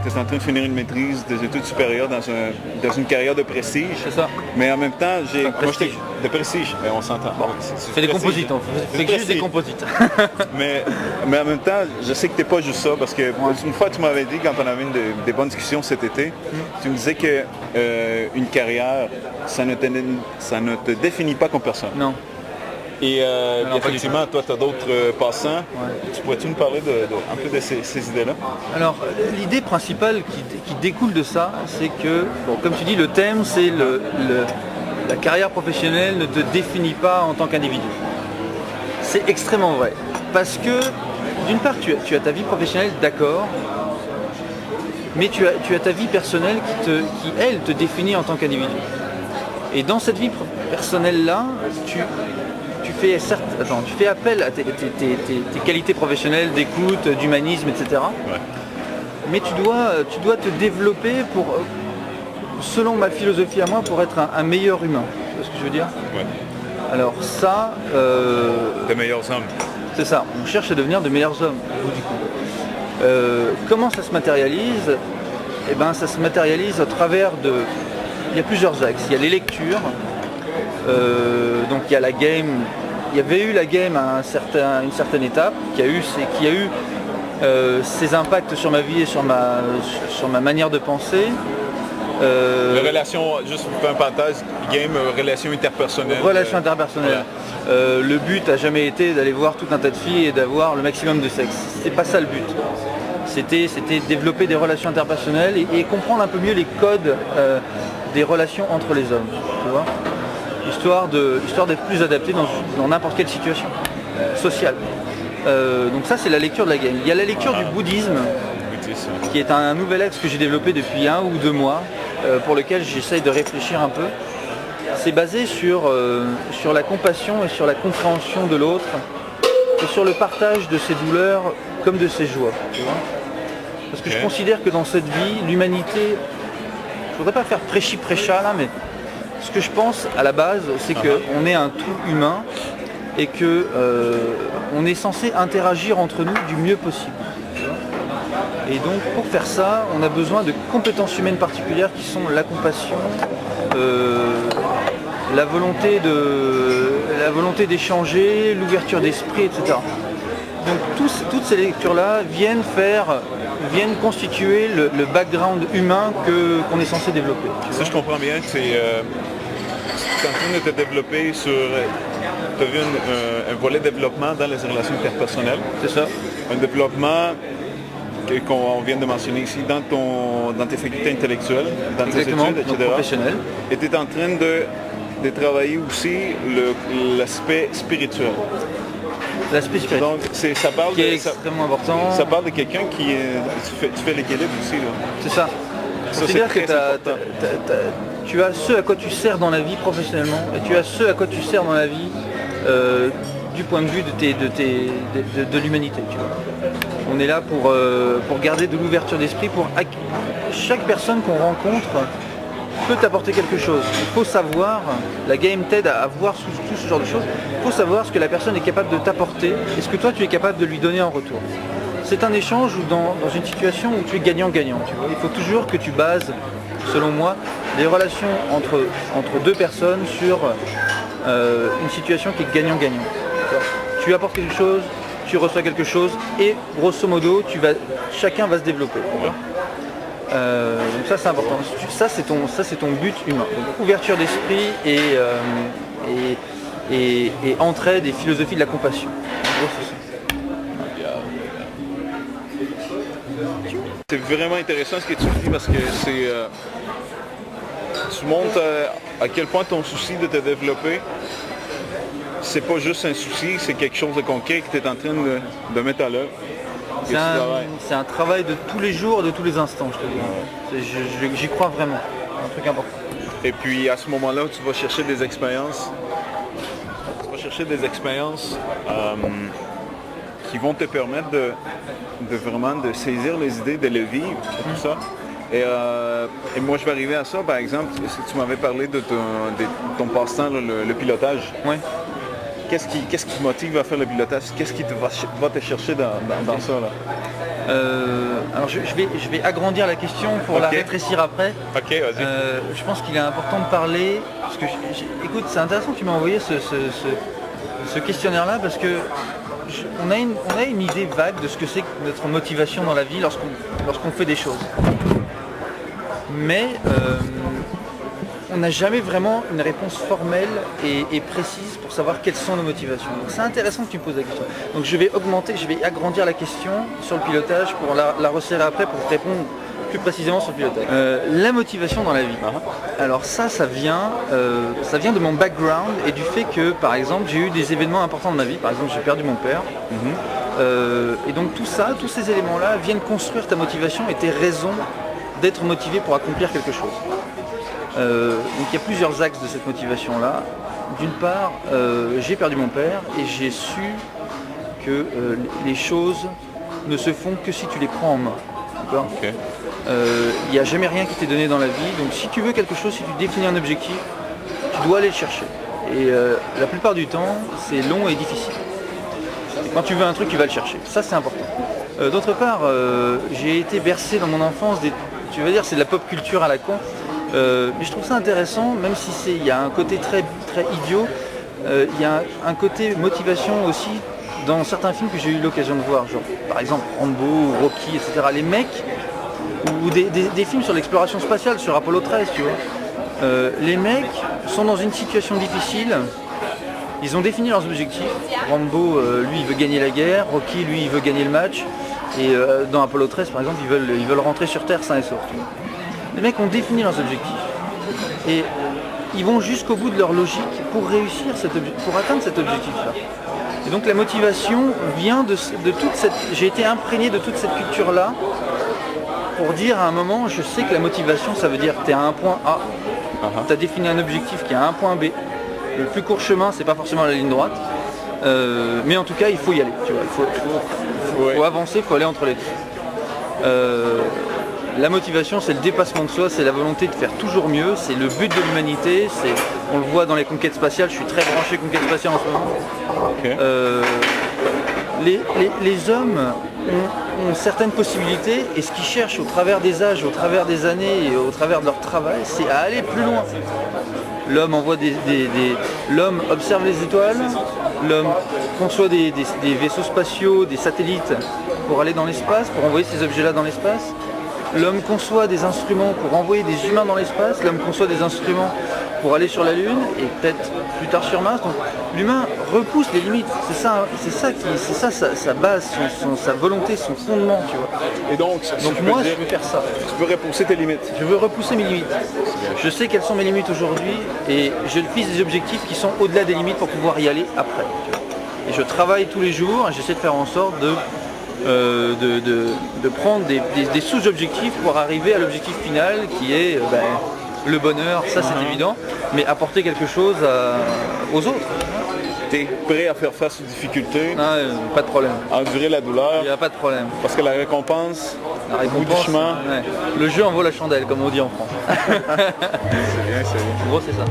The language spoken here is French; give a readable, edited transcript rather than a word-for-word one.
tu es en train de finir une maîtrise des études supérieures dans une carrière de prestige. C'est ça. Mais en même temps, prestige. De prestige, mais on s'entend. Bon, fais des composites, on fait juste des composites. mais en même temps, je sais que t'es pas juste ça, parce que une fois tu m'avais dit, quand on avait des bonnes discussions cet été, tu me disais que une carrière, ça ne te définit pas comme personne. Non. Et effectivement, toi, tu as d'autres passants. Tu pourrais-tu nous parler un peu de ces idées-là? Alors, l'idée principale qui découle de ça, c'est que, bon, comme tu dis, le thème, c'est la carrière professionnelle ne te définit pas en tant qu'individu. C'est extrêmement vrai. Parce que, d'une part, tu as ta vie professionnelle, d'accord, mais tu as ta vie personnelle qui, elle, te définit en tant qu'individu. Et dans cette vie personnelle-là, tu fais appel à tes qualités professionnelles, d'écoute, d'humanisme, etc. Ouais. Mais tu dois te développer pour, selon ma philosophie à moi, pour être un meilleur humain. Tu vois ce que je veux dire? Ouais. Alors ça... Des meilleurs hommes. C'est ça, on cherche à devenir de meilleurs hommes, au bout du compte. Comment ça se matérialise? Eh ben, ça se matérialise au travers de... Il y a plusieurs axes. Il y a les lectures, donc il y a la game. Il y avait eu la game à une certaine étape, qui a eu ses impacts sur ma vie et sur ma manière de penser. Les relations, juste pour faire un parenthèse, game, relations interpersonnelles. Relations interpersonnelles. Voilà. Le but n'a jamais été d'aller voir tout un tas de filles et d'avoir le maximum de sexe. C'était pas ça le but. C'était développer des relations interpersonnelles et comprendre un peu mieux les codes des relations entre les hommes. Tu vois, histoire d'être plus adapté dans n'importe quelle situation sociale. Donc ça, c'est la lecture de la game. Il y a la lecture du bouddhisme, qui est un nouvel axe que j'ai développé depuis 1 ou 2 mois, pour lequel j'essaye de réfléchir un peu. C'est basé sur la compassion et sur la compréhension de l'autre, et sur le partage de ses douleurs comme de ses joies. Tu vois, parce que je considère que dans cette vie, l'humanité, je voudrais pas faire prêchi-prêcha là, mais ce que je pense à la base, c'est qu'on est un tout humain et que on est censé interagir entre nous du mieux possible. Et donc pour faire ça, on a besoin de compétences humaines particulières qui sont la compassion, la volonté d'échanger, l'ouverture d'esprit, etc. Donc toutes ces lectures-là viennent constituer le background humain qu'on est censé développer. Si je comprends bien, tu es en train de te développer sur... Tu as vu un volet développement dans les relations interpersonnelles. C'est ça. Un développement qu'on vient de mentionner ici dans tes facultés intellectuelles, dans tes études, etc. Professionnelles. Et tu es en train de travailler aussi l'aspect spirituel. L'aspect spirituel. Donc ça parle qui est extrêmement important. Ça parle de quelqu'un qui tu fais l'équilibre aussi. Là. C'est ça. C'est-à-dire que tu as ce à quoi tu sers dans la vie professionnellement et tu as ce à quoi tu sers dans la vie du point de vue de l'humanité. Tu vois. On est là pour garder de l'ouverture d'esprit. Chaque personne qu'on rencontre peut t'apporter quelque chose. Il faut savoir, la game t'aide à voir tout ce genre de choses, il faut savoir ce que la personne est capable de t'apporter et ce que toi tu es capable de lui donner en retour. C'est un échange ou dans une situation où tu es gagnant-gagnant. Tu vois. Il faut toujours que tu bases, selon moi, les relations entre deux personnes sur une situation qui est gagnant-gagnant. Tu apportes quelque chose, tu reçois quelque chose et grosso modo, chacun va se développer. Donc ça c'est important. Ça c'est ton but humain. Donc, ouverture d'esprit et entraide et philosophie de la compassion. En gros, c'est ça. C'est vraiment intéressant ce que tu dis parce que tu montres à quel point ton souci de te développer, c'est pas juste un souci, c'est quelque chose de concret que tu es en train de mettre à l'œuvre. C'est un travail de tous les jours, de tous les instants, je te dis. J'y crois vraiment, c'est un truc important. Et puis à ce moment-là, tu vas chercher des expériences. Qui vont te permettre de vraiment de saisir les idées, de les vivre, tout ça. Et moi, je vais arriver à ça, par exemple, si tu m'avais parlé de ton passe-temps, le pilotage. Ouais. qu'est-ce qui te motive à faire le pilotage? Qu'est-ce qui va te chercher dans ça là? Alors je vais agrandir la question pour la rétrécir après. Ok, vas-y. Je pense qu'il est important de parler, parce que écoute, c'est intéressant que tu m'as envoyé ce questionnaire-là, parce que on a une idée vague de ce que c'est que notre motivation dans la vie lorsqu'on fait des choses. Mais on n'a jamais vraiment une réponse formelle et précise pour savoir quelles sont nos motivations. Donc c'est intéressant que tu me poses la question. Donc je vais agrandir la question sur le pilotage pour la resserrer après pour te répondre plus précisément sur le pilotage. La motivation dans la vie. Alors ça vient de mon background et du fait que, par exemple, j'ai eu des événements importants de ma vie. Par exemple, j'ai perdu mon père. Et donc tous ces éléments-là viennent construire ta motivation et tes raisons d'être motivé pour accomplir quelque chose. Donc il y a plusieurs axes de cette motivation-là. D'une part, j'ai perdu mon père et j'ai su que les choses ne se font que si tu les prends en main. Okay. Il n'y a jamais rien qui t'est donné dans la vie, donc si tu veux quelque chose, si tu définis un objectif, tu dois aller le chercher. Et la plupart du temps, c'est long et difficile. Et quand tu veux un truc, tu vas le chercher. Ça, c'est important. D'autre part, j'ai été bercé dans mon enfance, c'est de la pop culture à la con. Mais je trouve ça intéressant, même si il y a un côté très, très idiot, il y a un côté motivation aussi dans certains films que j'ai eu l'occasion de voir, genre par exemple Rambo, Rocky, etc. Les mecs, ou des films sur l'exploration spatiale, sur Apollo 13, tu vois. Les mecs sont dans une situation difficile, ils ont défini leurs objectifs. Rambo, lui, il veut gagner la guerre, Rocky, lui, il veut gagner le match, et dans Apollo 13, par exemple, ils veulent rentrer sur Terre sains et saufs. Les mecs ont défini leurs objectifs et ils vont jusqu'au bout de leur logique pour atteindre cet objectif-là. Et donc la motivation vient de toute cette... J'ai été imprégné de toute cette culture-là pour dire à un moment, je sais que la motivation, ça veut dire que tu es à un point A, tu as défini un objectif qui est à un point B. Le plus court chemin, c'est pas forcément la ligne droite, mais en tout cas, il faut y aller. Tu vois, il faut avancer, il faut aller entre les deux. La motivation, c'est le dépassement de soi, c'est la volonté de faire toujours mieux, c'est le but de l'humanité, on le voit dans les conquêtes spatiales, je suis très branché conquêtes spatiales en ce moment. Okay. Les hommes ont certaines possibilités et ce qu'ils cherchent au travers des âges, au travers des années et au travers de leur travail, c'est à aller plus loin. L'homme l'homme observe les étoiles, l'homme conçoit des vaisseaux spatiaux, des satellites pour aller dans l'espace, pour envoyer ces objets-là dans l'espace. L'homme conçoit des instruments pour envoyer des humains dans l'espace, l'homme conçoit des instruments pour aller sur la Lune et peut-être plus tard sur Mars. Donc l'humain repousse les limites. C'est ça sa base, sa volonté, son fondement, tu vois. Et donc moi, je veux faire ça. Tu veux repousser tes limites. Je veux repousser mes limites. Je sais quelles sont mes limites aujourd'hui et je fixe des objectifs qui sont au-delà des limites pour pouvoir y aller après. Et je travaille tous les jours et j'essaie de faire en sorte de prendre des sous-objectifs pour arriver à l'objectif final qui est le bonheur, ça c'est évident, mais apporter quelque chose aux autres. Tu es prêt à faire face aux difficultés? Pas de problème. À endurer la douleur? Il n'y a pas de problème. Parce que la récompense au bout du chemin... Le jeu en vaut la chandelle, comme on dit en France. C'est bien. En gros, c'est ça.